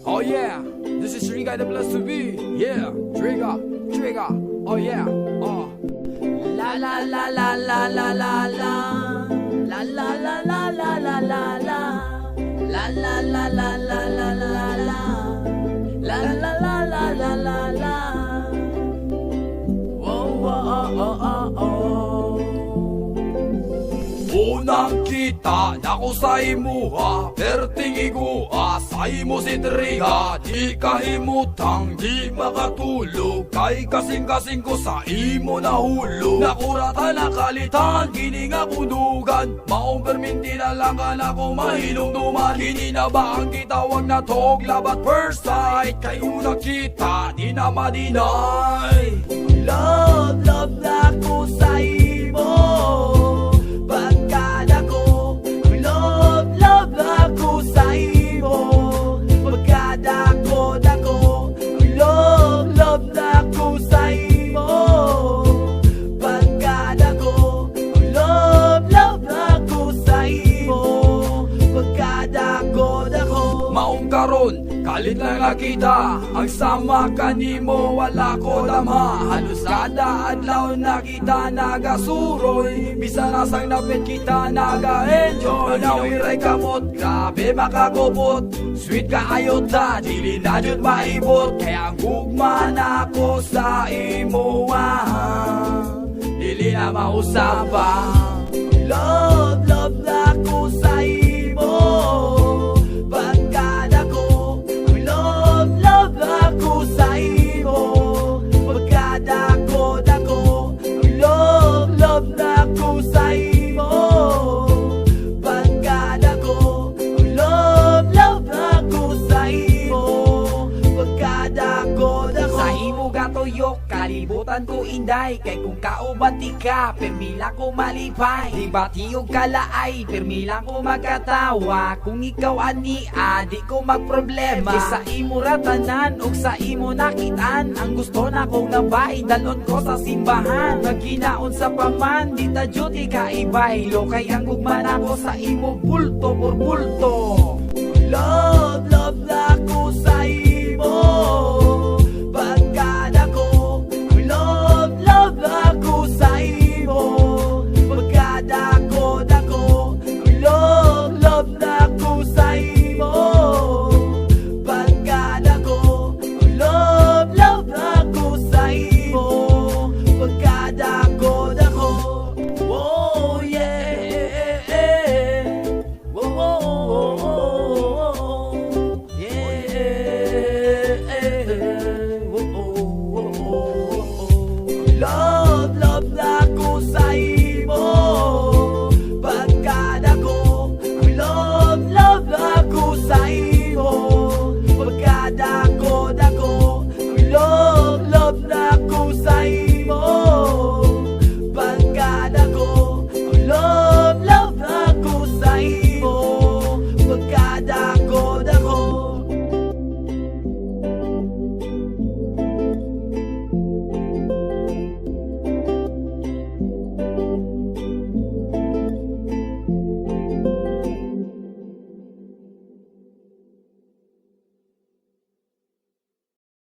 Oh yeah, this is Trigger the Plus to be. Yeah, Trigger, Trigger. Oh yeah, oh. La la la la la la la la. La la la la la la la la. La la la la la la la la. La la la la la la la. Oh oh oh oh oh. Unang kita na ko sa imuha, pero tingi ko sa imo si Triga. Di kahimutang di makatulog, kay kasing-kasing ko sa imo nahulog. Nakurata na kalitan, kini nga kudugan, maong perminti na lang ka na ko mahilong duman. Kini na ba ang kitawag na tog labat first sight, kay unang kita di na madinay. Love, love na ko sa imo. Pagkada ko, love, love na ko sa imo. Pagkada ko, love, love na ko sa imo. Pagkada ko, love, love na ko sa imo. Pagkada ko, maong karon, kalit lang nakita, ang sama kanimo wala ko dama. Halos kada adlaw na kita nagasuroy, bisan nasang napit kita naga-enjoy. Nawiray kamot, grabe makakupot, sweet kaayo ta, dili na jud maibot. Kaya gugma na ako sa imo, dili na mausapan. love, love na ko sa imo. Pagkada ko, love, love na ko sa imo. Pagkada ko, love, love na ko sa imo. Pagkada ko, love, love na ko sa imo. Pagkada ko, Sa imo gatuyok, kalibutan ko inday. Kay kung kaubati ka, permila ko malipay. Di ba tiyog kalaay, permila ko magkatawa. Kung ikaw ani, di ko magproblema. Di sa imo ratanan, ug sa imo nakitaan. Ang gusto na kong nabay, dalon ko sa simbahan. Nagkinaon sa paman, di ta duty kaibay. Lokay ang gugman ako sa imo bulto por bulto.